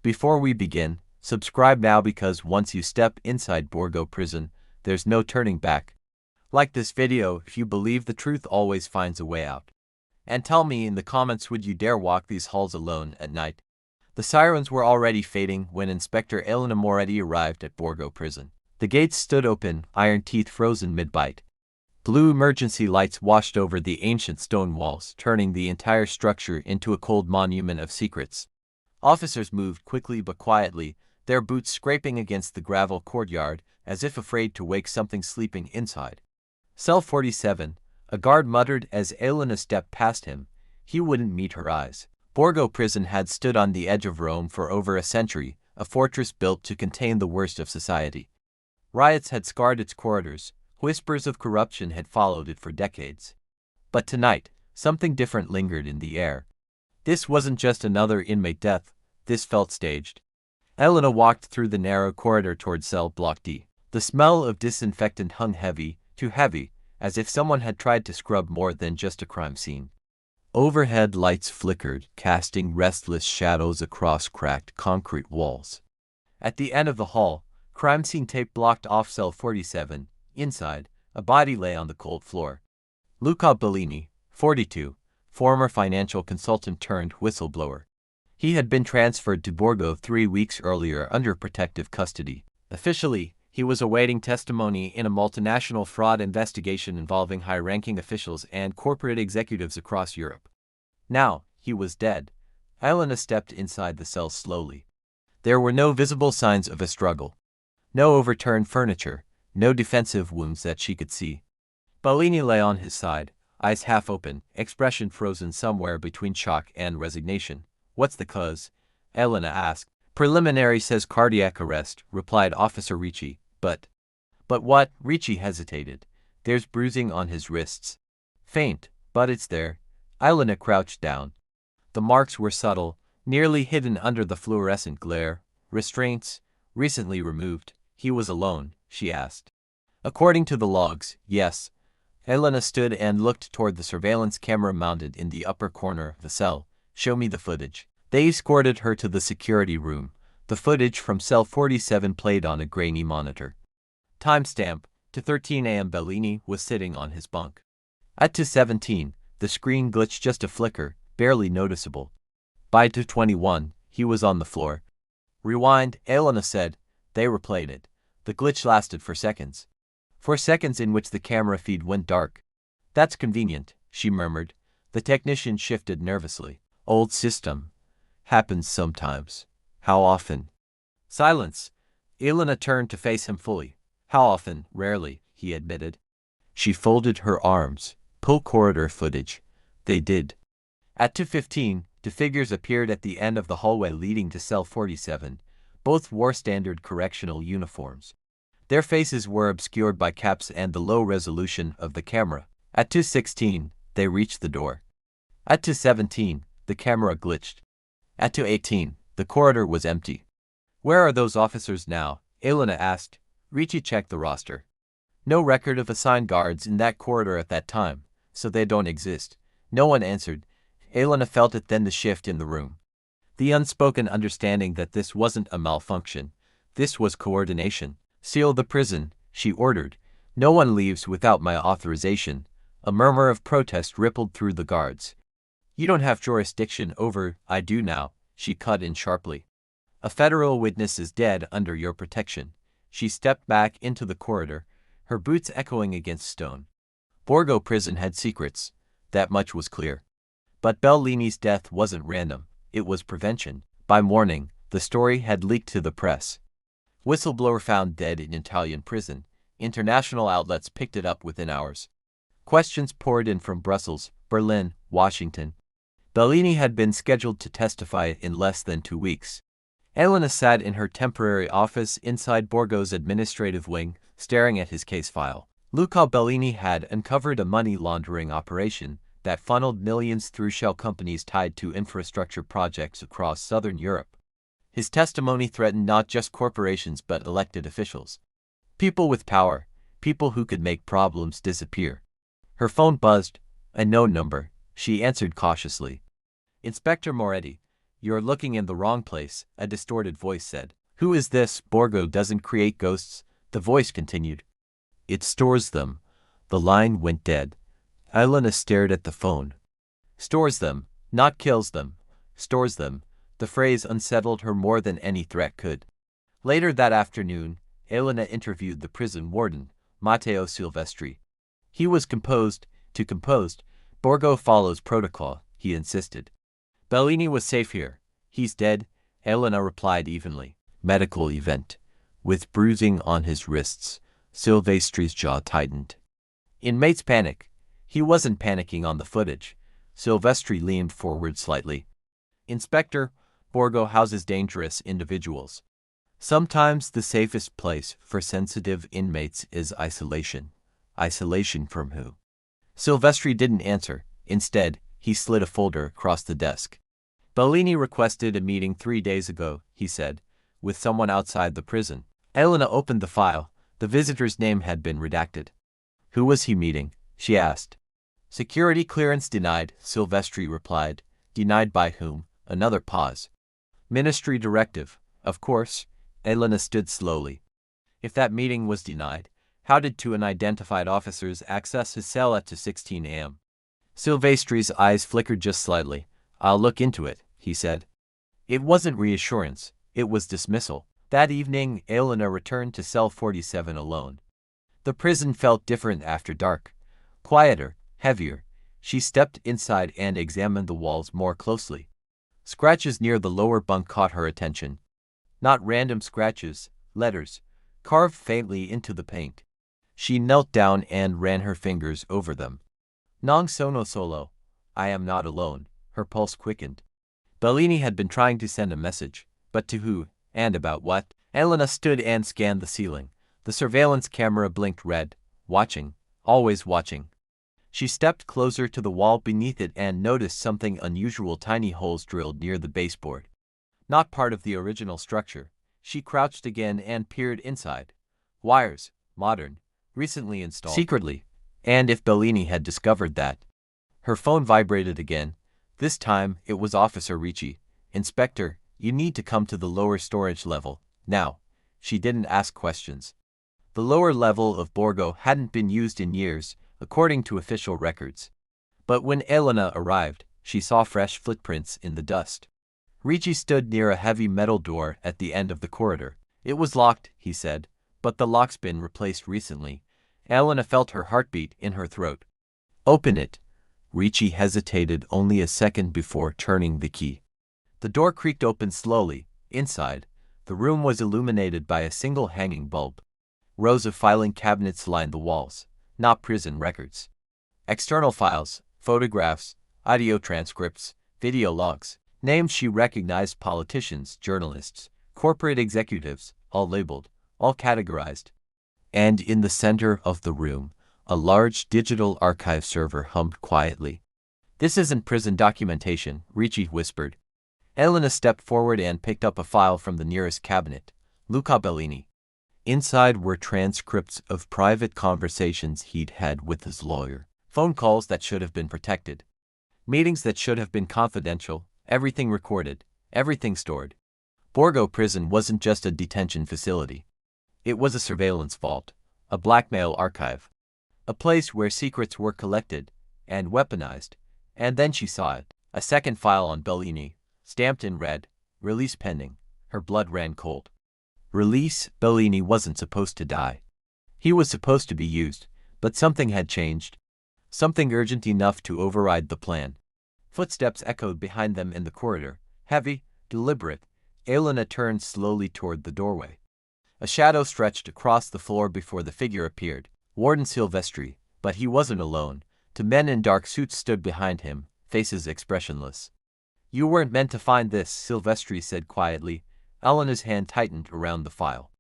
Before we begin, subscribe now because once you step inside Borgo Prison, there's no turning back. Like this video if you believe the truth always finds a way out. And tell me in the comments, would you dare walk these halls alone at night? The sirens were already fading when Inspector Elena Moretti arrived at Borgo Prison. The gates stood open, iron teeth frozen mid-bite. Blue emergency lights washed over the ancient stone walls, turning the entire structure into a cold monument of secrets. Officers moved quickly but quietly, their boots scraping against the gravel courtyard, as if afraid to wake something sleeping inside. Cell 47, a guard muttered as Elena stepped past him. He wouldn't meet her eyes. Borgo Prison had stood on the edge of Rome for over a century, a fortress built to contain the worst of society. Riots had scarred its corridors. Whispers of corruption had followed it for decades. But tonight, something different lingered in the air. This wasn't just another inmate death, this felt staged. Elena walked through the narrow corridor toward cell block D. The smell of disinfectant hung heavy, too heavy, as if someone had tried to scrub more than just a crime scene. Overhead lights flickered, casting restless shadows across cracked concrete walls. At the end of the hall, crime scene tape blocked off cell 47. Inside, a body lay on the cold floor. Luca Bellini, 42, former financial consultant turned whistleblower. He had been transferred to Borgo 3 weeks earlier under protective custody. Officially, he was awaiting testimony in a multinational fraud investigation involving high-ranking officials and corporate executives across Europe. Now, he was dead. Elena stepped inside the cell slowly. There were no visible signs of a struggle. No overturned furniture. No defensive wounds that she could see. Bellini lay on his side, eyes half open, expression frozen somewhere between shock and resignation. "What's the cause?" Elena asked. "Preliminary says cardiac arrest," replied Officer Ricci. But what?" Ricci hesitated. "There's bruising on his wrists. Faint, but it's there." Elena crouched down. The marks were subtle, nearly hidden under the fluorescent glare. Restraints? Recently removed. He was alone, she asked. "According to the logs, yes." Elena stood and looked toward the surveillance camera mounted in the upper corner of the cell. "Show me the footage." They escorted her to the security room. The footage from cell 47 played on a grainy monitor. Timestamp, to 13 a.m. Bellini was sitting on his bunk. At 2:17, the screen glitched just a flicker, barely noticeable. By 2:21, he was on the floor. "Rewind," Elena said. They replayed it. The glitch lasted for seconds. For seconds in which the camera feed went dark. "That's convenient," she murmured. The technician shifted nervously. "Old system. Happens sometimes." "How often?" Silence. Elena turned to face him fully. "How often?" "Rarely," he admitted. She folded her arms. "Pull corridor footage." They did. At 2:15, two figures appeared at the end of the hallway leading to cell 47. Both wore standard correctional uniforms. Their faces were obscured by caps and the low resolution of the camera. At 2:16, they reached the door. At 2:17, the camera glitched. At 2:18, the corridor was empty. "Where are those officers now?" Elena asked. Ricci checked the roster. "No record of assigned guards in that corridor at that time, so they don't exist." No one answered. Elena felt it then, the shift in the room. The unspoken understanding that this wasn't a malfunction. This was coordination. "Seal the prison," she ordered. "No one leaves without my authorization." A murmur of protest rippled through the guards. "You don't have jurisdiction over." "I do now," she cut in sharply. "A federal witness is dead under your protection." She stepped back into the corridor, her boots echoing against stone. Borgo Prison had secrets. That much was clear. But Bellini's death wasn't random. It was prevention. By morning, the story had leaked to the press. Whistleblower found dead in Italian prison. International outlets picked it up within hours. Questions poured in from Brussels, Berlin, Washington. Bellini had been scheduled to testify in less than 2 weeks. Elena sat in her temporary office inside Borgo's administrative wing, staring at his case file. Luca Bellini had uncovered a money laundering operation that funneled millions through shell companies tied to infrastructure projects across southern Europe. His testimony threatened not just corporations but elected officials. People with power, people who could make problems disappear. Her phone buzzed. "A known number," she answered cautiously. "Inspector Moretti." "You're looking in the wrong place," a distorted voice said. "Who is this? Borgo doesn't create ghosts," the voice continued. "It stores them." The line went dead. Elena stared at the phone. "Stores them, not kills them. Stores them." The phrase unsettled her more than any threat could. Later that afternoon, Elena interviewed the prison warden, Matteo Silvestri. He was composed. "Borgo follows protocol," he insisted. "Bellini was safe here." "He's dead," Elena replied evenly. "Medical event." With bruising on his wrists, Silvestri's jaw tightened. Inmates panic. He wasn't panicking on the footage. Silvestri leaned forward slightly. "Inspector, Borgo houses dangerous individuals. Sometimes the safest place for sensitive inmates is isolation." "Isolation from who?" Silvestri didn't answer. Instead, he slid a folder across the desk. "Bellini requested a meeting 3 days ago," he said, "with someone outside the prison." Elena opened the file. The visitor's name had been redacted. "Who was he meeting?" she asked. "Security clearance denied," Silvestri replied. "Denied by whom?" Another pause. "Ministry directive, of course." Elena stood slowly. If that meeting was denied, how did two unidentified officers access his cell at 2:16 a.m.? Silvestri's eyes flickered just slightly. "I'll look into it," he said. It wasn't reassurance, it was dismissal. That evening, Elena returned to cell 47 alone. The prison felt different after dark. Quieter, heavier. She stepped inside and examined the walls more closely. Scratches near the lower bunk caught her attention. Not random scratches, letters, carved faintly into the paint. She knelt down and ran her fingers over them. "Non sono solo." "I am not alone." Her pulse quickened. Bellini had been trying to send a message, but to who, and about what? Elena stood and scanned the ceiling. The surveillance camera blinked red. Watching, always watching. She stepped closer to the wall beneath it and noticed something unusual: tiny holes drilled near the baseboard. Not part of the original structure. She crouched again and peered inside. Wires, modern, recently installed. Secretly. And if Bellini had discovered that? Her phone vibrated again. This time, it was Officer Ricci. "Inspector, you need to come to the lower storage level, now." She didn't ask questions. The lower level of Borgo hadn't been used in years, according to official records. But when Elena arrived, she saw fresh footprints in the dust. Ricci stood near a heavy metal door at the end of the corridor. "It was locked," he said, "but the lock's been replaced recently." Elena felt her heartbeat in her throat. "Open it." Ricci hesitated only a second before turning the key. The door creaked open slowly. Inside, the room was illuminated by a single hanging bulb. Rows of filing cabinets lined the walls, not prison records. External files, photographs, audio transcripts, video logs. Names she recognized: politicians, journalists, corporate executives, all labeled, all categorized. And in the center of the room, a large digital archive server hummed quietly. "This isn't prison documentation," Ricci whispered. Elena stepped forward and picked up a file from the nearest cabinet. "Luca Bellini." Inside were transcripts of private conversations he'd had with his lawyer. Phone calls that should have been protected. Meetings that should have been confidential. Everything recorded. Everything stored. Borgo Prison wasn't just a detention facility. It was a surveillance vault. A blackmail archive. A place where secrets were collected and weaponized. And then she saw it. A second file on Bellini, stamped in red, "Release pending." Her blood ran cold. Release. Bellini wasn't supposed to die. He was supposed to be used, but something had changed. Something urgent enough to override the plan. Footsteps echoed behind them in the corridor, heavy, deliberate. Elena turned slowly toward the doorway. A shadow stretched across the floor before the figure appeared. Warden Silvestri, but he wasn't alone. Two men in dark suits stood behind him, faces expressionless. "You weren't meant to find this," Silvestri said quietly. Elena's hand tightened around the file.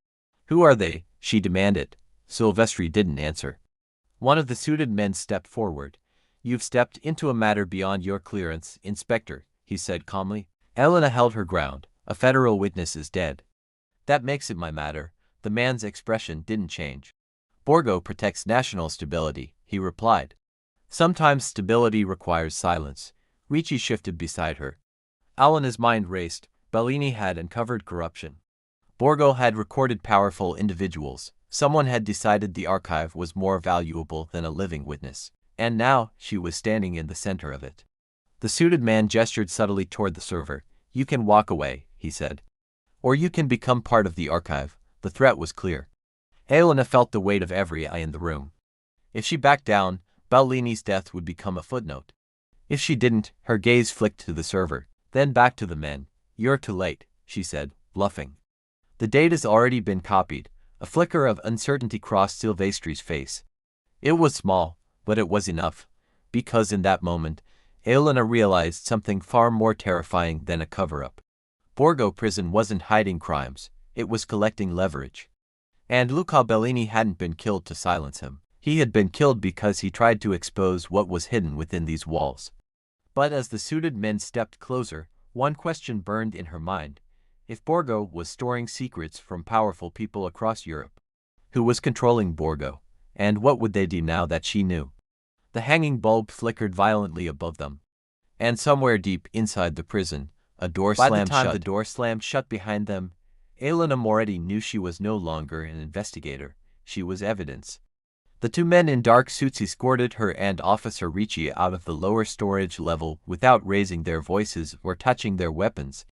"Who are they?" she demanded. Silvestri didn't answer. One of the suited men stepped forward. "You've stepped into a matter beyond your clearance, Inspector," he said calmly. Elena held her ground. "A federal witness is dead." "That makes it my matter." The man's expression didn't change. "Borgo protects national stability," he replied. "Sometimes stability requires silence." Ricci shifted beside her. Elena's mind raced. Bellini had uncovered corruption. Borgo had recorded powerful individuals. Someone had decided the archive was more valuable than a living witness. And now, she was standing in the center of it. The suited man gestured subtly toward the server. "You can walk away," he said. "Or you can become part of the archive." The threat was clear. Elena felt the weight of every eye in the room. If she backed down, Bellini's death would become a footnote. If she didn't, her gaze flicked to the server, then back to the men. "You're too late," she said, bluffing. "The data's already been copied." A flicker of uncertainty crossed Silvestri's face. It was small, but it was enough, because in that moment, Elena realized something far more terrifying than a cover-up. Borgo Prison wasn't hiding crimes, it was collecting leverage. And Luca Bellini hadn't been killed to silence him. He had been killed because he tried to expose what was hidden within these walls. But as the suited men stepped closer, one question burned in her mind. If Borgo was storing secrets from powerful people across Europe, who was controlling Borgo, and what would they do now that she knew? The hanging bulb flickered violently above them. And somewhere deep inside the prison, a door slammed shut. By the time the door slammed shut behind them, Elena Moretti knew she was no longer an investigator, she was evidence. The two men in dark suits escorted her and Officer Ricci out of the lower storage level without raising their voices or touching their weapons.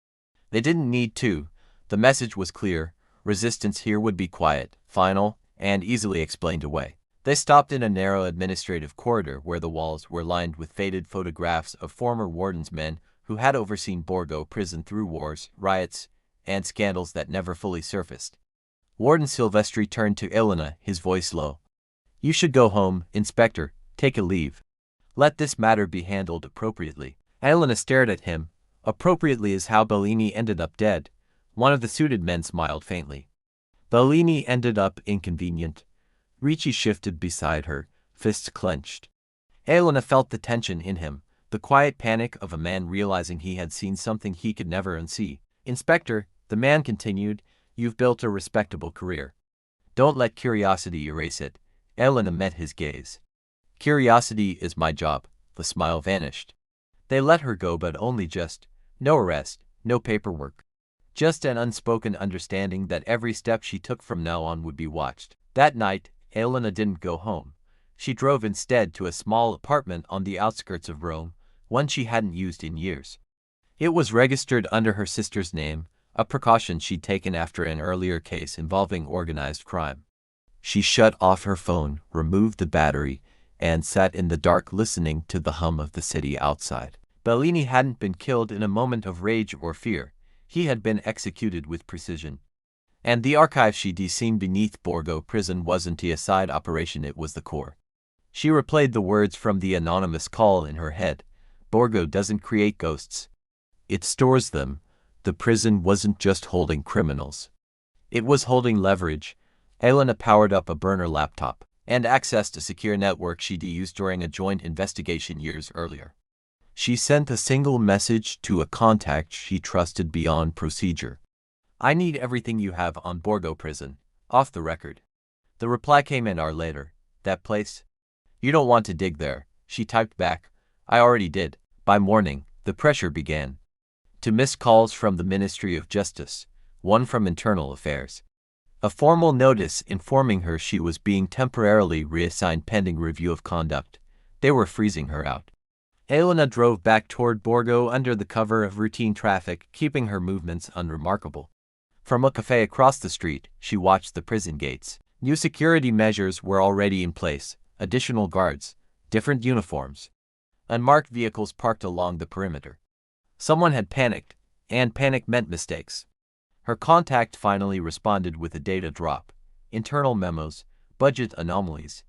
They didn't need to. The message was clear. Resistance here would be quiet, final, and easily explained away. They stopped in a narrow administrative corridor where the walls were lined with faded photographs of former wardens, men who had overseen Borgo Prison through wars, riots, and scandals that never fully surfaced. Warden Silvestri turned to Elena, his voice low. "You should go home, Inspector. Take a leave. Let this matter be handled appropriately." Elena stared at him. "Appropriately is how Bellini ended up dead." One of the suited men smiled faintly. "Bellini ended up inconvenient." Ricci shifted beside her, fists clenched. Elena felt the tension in him, the quiet panic of a man realizing he had seen something he could never unsee. "Inspector," the man continued, "you've built a respectable career. Don't let curiosity erase it." Elena met his gaze. "Curiosity is my job." The smile vanished. They let her go, but only just. No arrest, no paperwork. Just an unspoken understanding that every step she took from now on would be watched. That night, Elena didn't go home. She drove instead to a small apartment on the outskirts of Rome, one she hadn't used in years. It was registered under her sister's name, a precaution she'd taken after an earlier case involving organized crime. She shut off her phone, removed the battery, and sat in the dark listening to the hum of the city outside. Bellini hadn't been killed in a moment of rage or fear. He had been executed with precision. And the archive she'd seen beneath Borgo Prison wasn't a side operation, it was the core. She replayed the words from the anonymous call in her head. Borgo doesn't create ghosts. It stores them. The prison wasn't just holding criminals. It was holding leverage. Elena powered up a burner laptop and accessed a secure network she'd used during a joint investigation years earlier. She sent a single message to a contact she trusted beyond procedure. "I need everything you have on Borgo Prison, off the record." The reply came an hour later. "That place? You don't want to dig there," she typed back. "I already did." By morning, the pressure began. 2 missed calls from the Ministry of Justice, 1 from Internal Affairs. A formal notice informing her she was being temporarily reassigned pending review of conduct. They were freezing her out. Elena drove back toward Borgo under the cover of routine traffic, keeping her movements unremarkable. From a cafe across the street, she watched the prison gates. New security measures were already in place, additional guards, different uniforms. Unmarked vehicles parked along the perimeter. Someone had panicked, and panic meant mistakes. Her contact finally responded with a data drop, internal memos, budget anomalies.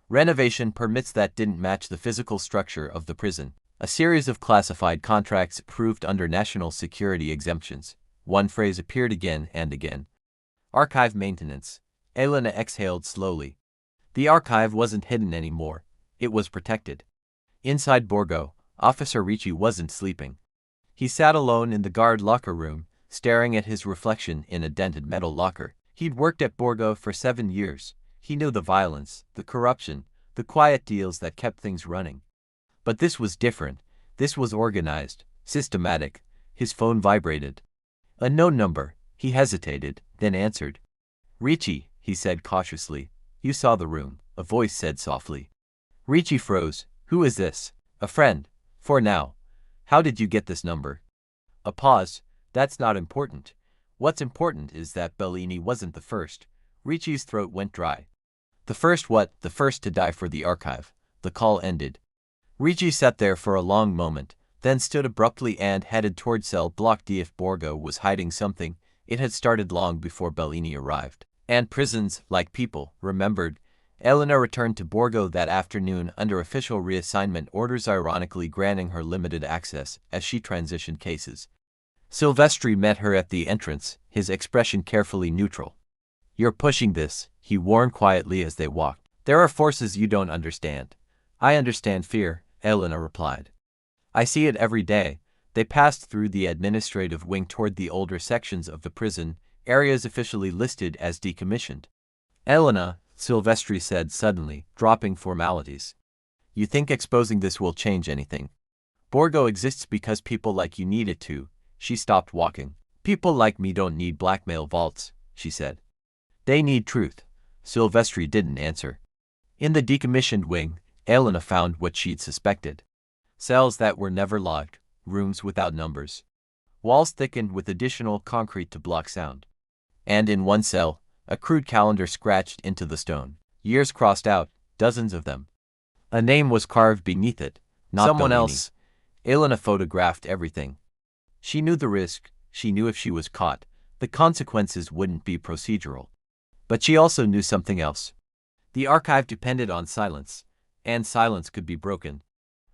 Renovation permits that didn't match the physical structure of the prison. A series of classified contracts approved under national security exemptions. One phrase appeared again and again. Archive maintenance. Elena exhaled slowly. The archive wasn't hidden anymore. It was protected. Inside Borgo, Officer Ricci wasn't sleeping. He sat alone in the guard locker room, staring at his reflection in a dented metal locker. He'd worked at Borgo for 7 years. He knew the violence, the corruption, the quiet deals that kept things running. But this was different. This was organized, systematic, His phone vibrated. Unknown number. He hesitated, then answered. Richie, he said cautiously. You saw the room, a voice said softly. Richie froze. Who is this? A friend. For now. How did you get this number? A pause. That's not important. What's important is that Bellini wasn't the first. Richie's throat went dry. The first what? The first to die for the archive. The call ended. Richie sat there for a long moment, then stood abruptly and headed toward cell block D. If Borgo was hiding something, it had started long before Bellini arrived. And prisons, like people, remembered. Elena returned to Borgo that afternoon under official reassignment orders, ironically granting her limited access as she transitioned cases. Silvestri met her at the entrance, his expression carefully neutral. You're pushing this, he warned quietly as they walked. There are forces you don't understand. I understand fear, Elena replied. I see it every day. They passed through the administrative wing toward the older sections of the prison, areas officially listed as decommissioned. Elena, Silvestri said suddenly, dropping formalities. You think exposing this will change anything? Borgo exists because people like you need it to. She stopped walking. People like me don't need blackmail vaults, she said. They need truth. Silvestri didn't answer. In the decommissioned wing, Elena found what she'd suspected. Cells that were never locked, rooms without numbers. Walls thickened with additional concrete to block sound. And in one cell, a crude calendar scratched into the stone. Years crossed out, dozens of them. A name was carved beneath it, not someone else. Elena photographed everything. She knew the risk. She knew if she was caught, the consequences wouldn't be procedural. But she also knew something else. The archive depended on silence, and silence could be broken.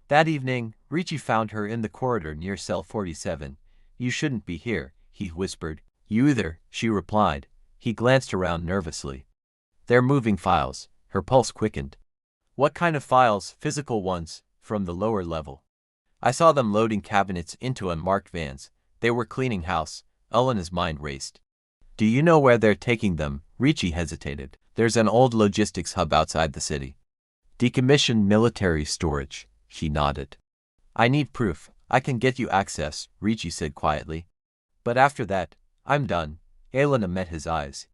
That evening, Richie found her in the corridor near cell 47. You shouldn't be here, he whispered. You either, she replied. He glanced around nervously. They're moving files. Her pulse quickened. What kind of files? Physical ones, from the lower level. I saw them loading cabinets into unmarked vans. They were cleaning house. Elena's mind raced. Do you know where they're taking them? Richie hesitated. There's an old logistics hub outside the city. Decommissioned military storage, she nodded. I need proof. I can get you access, Richie said quietly. But after that, I'm done. Elena met his eyes.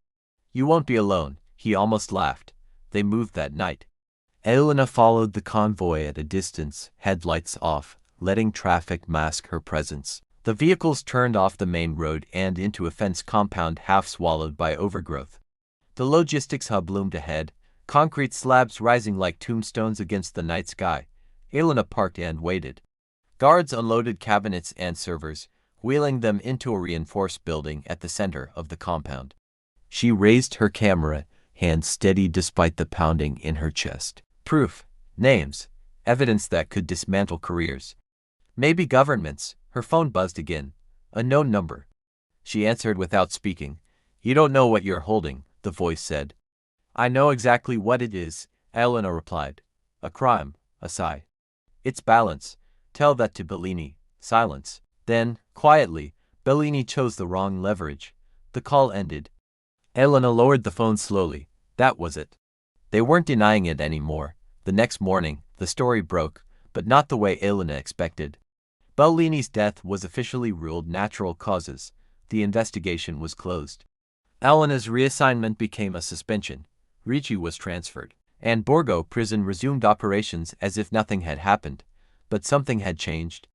You won't be alone, he almost laughed. They moved that night. Elena followed the convoy at a distance, headlights off, letting traffic mask her presence. The vehicles turned off the main road and into a fenced compound half swallowed by overgrowth. The logistics hub loomed ahead, concrete slabs rising like tombstones against the night sky. Elena parked and waited. Guards unloaded cabinets and servers, wheeling them into a reinforced building at the center of the compound. She raised her camera, hand steady despite the pounding in her chest. Proof, names, evidence that could dismantle careers. Maybe governments. Her phone buzzed again. A known number. She answered without speaking. You don't know what you're holding, the voice said. I know exactly what it is, Elena replied. A crime, a sigh. It's balance. Tell that to Bellini. Silence. Then, quietly, Bellini chose the wrong leverage. The call ended. Elena lowered the phone slowly. That was it. They weren't denying it anymore. The next morning, the story broke, but not the way Elena expected. Bellini's death was officially ruled natural causes. The investigation was closed. Elena's reassignment became a suspension. Richie was transferred, and Borgo Prison resumed operations as if nothing had happened. But something had changed.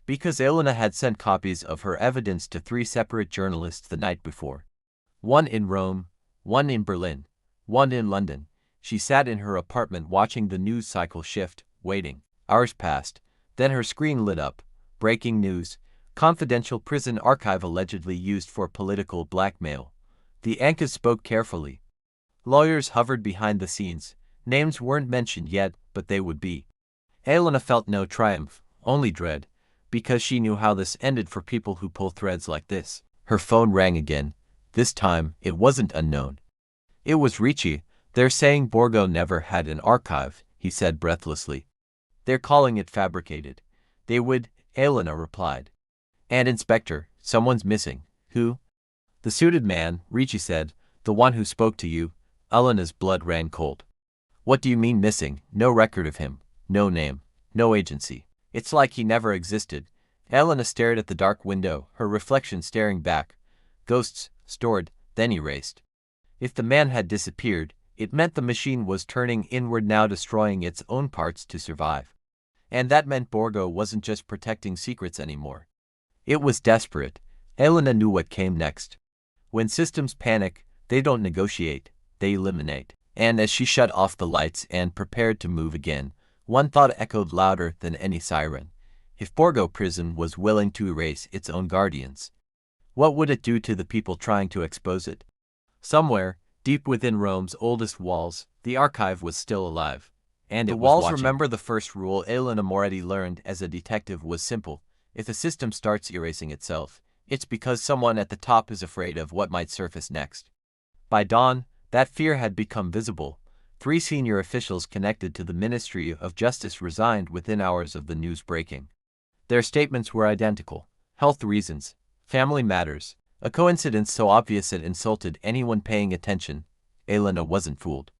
Because Elena had sent copies of her evidence to 3 separate journalists the night before. One in Rome, one in Berlin, one in London. She sat in her apartment watching the news cycle shift, waiting. Hours passed, then her screen lit up. Breaking news. Confidential prison archive allegedly used for political blackmail. The anchors spoke carefully. Lawyers hovered behind the scenes. Names weren't mentioned yet, but they would be. Elena felt no triumph, only dread, because she knew how this ended for people who pull threads like this. Her phone rang again. This time, it wasn't unknown. It was Richie. They're saying Borgo never had an archive, he said breathlessly. They're calling it fabricated. They would, Elena replied. And Inspector, someone's missing. Who? The suited man, Richie said, the one who spoke to you. Elena's blood ran cold. What do you mean missing? No record of him. No name. No agency. It's like he never existed. Elena stared at the dark window, her reflection staring back. Ghosts, stored, then erased. If the man had disappeared, it meant the machine was turning inward now, destroying its own parts to survive. And that meant Borgo wasn't just protecting secrets anymore. It was desperate. Elena knew what came next. When systems panic, they don't negotiate, they eliminate. And as she shut off the lights and prepared to move again, one thought echoed louder than any siren. If Borgo Prison was willing to erase its own guardians, what would it do to the people trying to expose it? Somewhere, deep within Rome's oldest walls, the archive was still alive. And the walls remember the first rule Elena Moretti learned as a detective was simple. If the system starts erasing itself, it's because someone at the top is afraid of what might surface next. By dawn, that fear had become visible. 3 senior officials connected to the Ministry of Justice resigned within hours of the news breaking. Their statements were identical. Health reasons, family matters, a coincidence so obvious it insulted anyone paying attention. Elena wasn't fooled.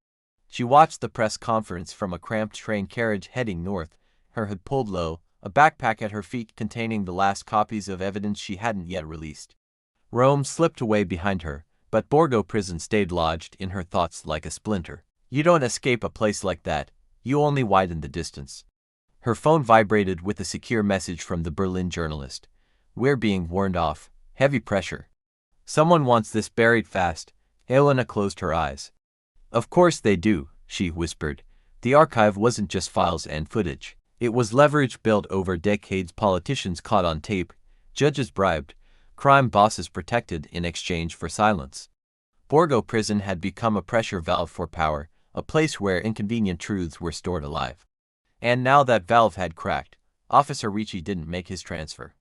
She watched the press conference from a cramped train carriage heading north, her hood pulled low, a backpack at her feet containing the last copies of evidence she hadn't yet released. Rome slipped away behind her, but Borgo Prison stayed lodged in her thoughts like a splinter. You don't escape a place like that, you only widen the distance. Her phone vibrated with a secure message from the Berlin journalist. We're being warned off. Heavy pressure. Someone wants this buried fast. Elena closed her eyes. Of course they do, she whispered. The archive wasn't just files and footage. It was leverage built over decades, politicians caught on tape, judges bribed, crime bosses protected in exchange for silence. Borgo Prison had become a pressure valve for power, a place where inconvenient truths were stored alive. And now that valve had cracked, Officer Ricci didn't make his transfer.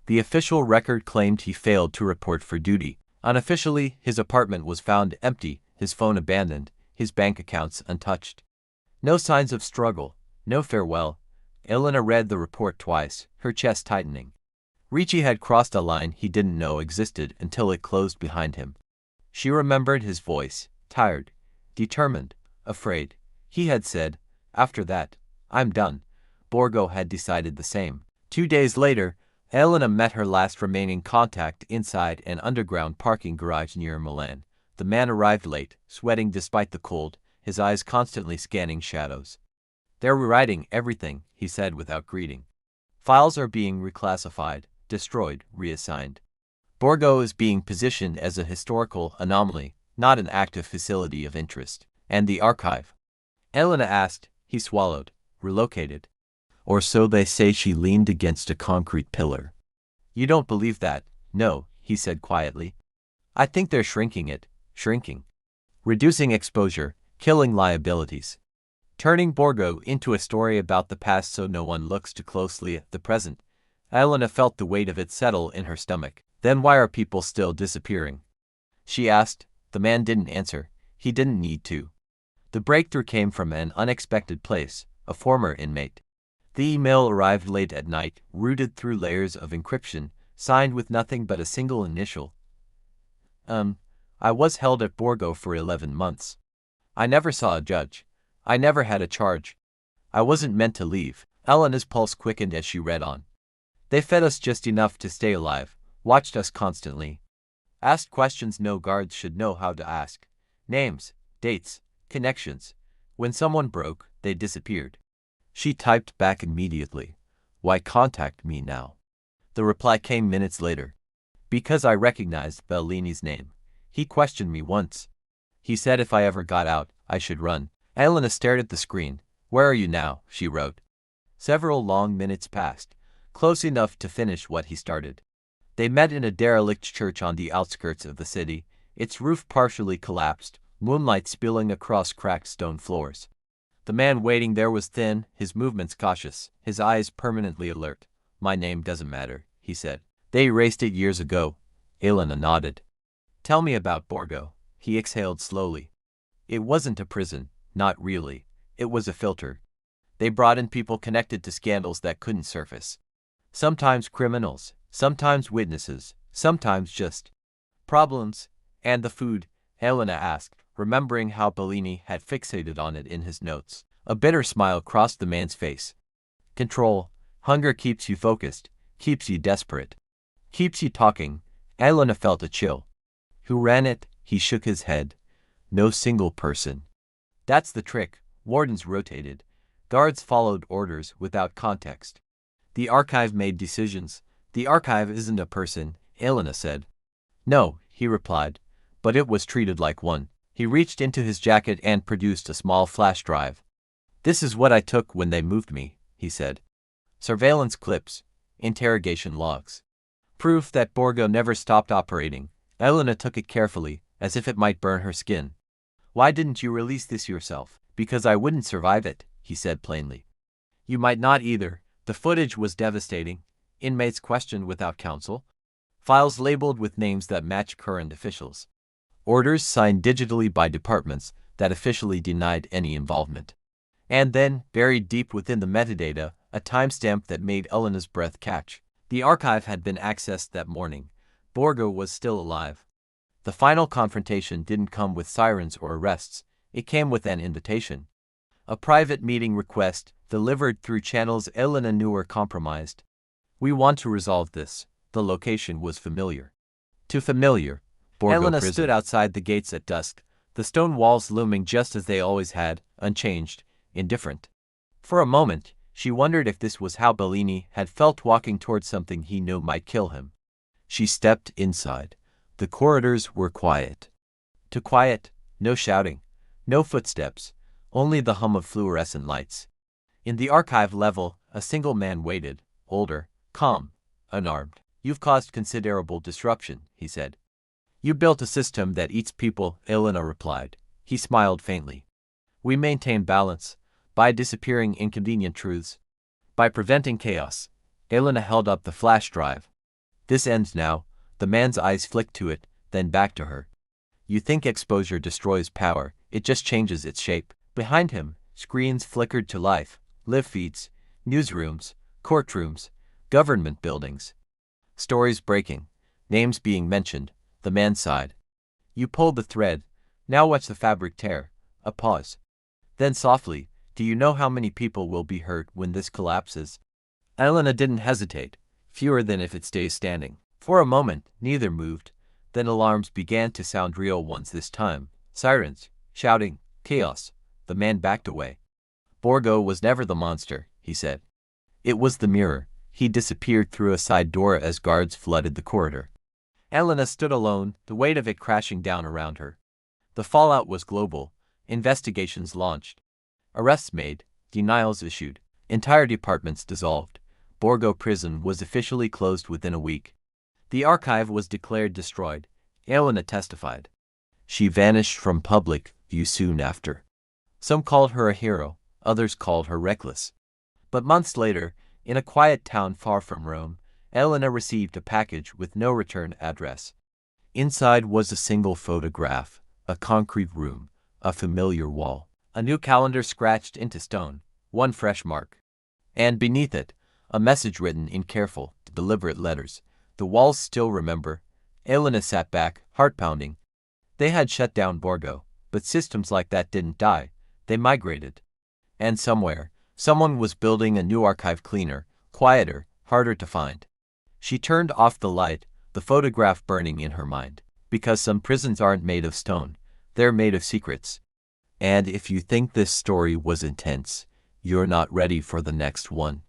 The official record claimed he failed to report for duty. Unofficially, his apartment was found empty, his phone abandoned, his bank accounts untouched. No signs of struggle, no farewell. Elena read the report twice, her chest tightening. Ricci had crossed a line he didn't know existed until it closed behind him. She remembered his voice, tired, determined, afraid. He had said, after that, I'm done. Borgo had decided the same. 2 days later, Elena met her last remaining contact inside an underground parking garage near Milan. The man arrived late, sweating despite the cold, his eyes constantly scanning shadows. They're rewriting everything, he said without greeting. Files are being reclassified, destroyed, reassigned. Borgo is being positioned as a historical anomaly, not an active facility of interest. And the archive? Elena asked. He swallowed. Relocated. Or so they say. She leaned against a concrete pillar. You don't believe that? No, he said quietly. I think they're shrinking it, shrinking. Reducing exposure, killing liabilities. Turning Borgo into a story about the past so no one looks too closely at the present. Elena felt the weight of it settle in her stomach. Then why are people still disappearing? She asked. The man didn't answer. He didn't need to. The breakthrough came from an unexpected place, a former inmate. The email arrived late at night, rooted through layers of encryption, signed with nothing but a single initial. I was held at Borgo for 11 months. I never saw a judge. I never had a charge. I wasn't meant to leave. Elena's pulse quickened as she read on. They fed us just enough to stay alive, watched us constantly. Asked questions no guards should know how to ask. Names, dates, connections. When someone broke, they disappeared. She typed back immediately. Why contact me now? The reply came minutes later. Because I recognized Bellini's name. He questioned me once. He said if I ever got out, I should run. Elena stared at the screen. Where are you now? She wrote. Several long minutes passed, close enough to finish what he started. They met in a derelict church on the outskirts of the city, its roof partially collapsed, moonlight spilling across cracked stone floors. The man waiting there was thin, his movements cautious, his eyes permanently alert. My name doesn't matter, he said. They erased it years ago. Elena nodded. Tell me about Borgo. He exhaled slowly. It wasn't a prison, not really. It was a filter. They brought in people connected to scandals that couldn't surface. Sometimes criminals, sometimes witnesses, sometimes just problems. And the food? Elena asked, remembering how Bellini had fixated on it in his notes. A bitter smile crossed the man's face. Control. Hunger keeps you focused. Keeps you desperate. Keeps you talking. Elena felt a chill. Who ran it? He shook his head. No single person. That's the trick. Wardens rotated. Guards followed orders without context. The archive made decisions. The archive isn't a person, Elena said. No, he replied, but it was treated like one. He reached into his jacket and produced a small flash drive. This is what I took when they moved me, he said. Surveillance clips, interrogation logs. Proof that Borgo never stopped operating. Elena took it carefully, as if it might burn her skin. Why didn't you release this yourself? Because I wouldn't survive it, he said plainly. You might not either. The footage was devastating. Inmates questioned without counsel. Files labeled with names that match current officials. Orders signed digitally by departments that officially denied any involvement. And then, buried deep within the metadata, a timestamp that made Elena's breath catch. The archive had been accessed that morning. Borgo was still alive. The final confrontation didn't come with sirens or arrests. It came with an invitation. A private meeting request, delivered through channels Elena knew were compromised. We want to resolve this. The location was familiar. Too familiar. Borgo Elena Prison stood outside the gates at dusk, the stone walls looming just as they always had, unchanged, indifferent. For a moment, she wondered if this was how Bellini had felt walking towards something he knew might kill him. She stepped inside. The corridors were quiet. Too quiet, no shouting, no footsteps, only the hum of fluorescent lights. In the archive level, a single man waited, older, calm, unarmed. You've caused considerable disruption, he said. You built a system that eats people, Elena replied. He smiled faintly. We maintain balance, by disappearing inconvenient truths, by preventing chaos. Elena held up the flash drive. This ends now. The man's eyes flicked to it, then back to her. You think exposure destroys power, it just changes its shape. Behind him, screens flickered to life, live feeds, newsrooms, courtrooms, government buildings. Stories breaking, names being mentioned. The man sighed. You pulled the thread, now watch the fabric tear. A pause. Then softly, do you know how many people will be hurt when this collapses? Elena didn't hesitate. Fewer than if it stays standing. For a moment, neither moved. Then alarms began to sound, real ones this time. Sirens, shouting, chaos. The man backed away. Borgo was never the monster, he said. It was the mirror. He disappeared through a side door as guards flooded the corridor. Elena stood alone, the weight of it crashing down around her. The fallout was global. Investigations launched. Arrests made, denials issued, entire departments dissolved. Borgo Prison was officially closed within a week. The archive was declared destroyed. Elena testified. She vanished from public view soon after. Some called her a hero, others called her reckless. But months later, in a quiet town far from Rome, Elena received a package with no return address. Inside was a single photograph, a concrete room, a familiar wall, a new calendar scratched into stone, one fresh mark. And beneath it, a message written in careful, deliberate letters. The walls still remember. Elena sat back, heart pounding. They had shut down Borgo, but systems like that didn't die. They migrated. And somewhere, someone was building a new archive, cleaner, quieter, harder to find. She turned off the light, the photograph burning in her mind. Because some prisons aren't made of stone. They're made of secrets. And if you think this story was intense, you're not ready for the next one.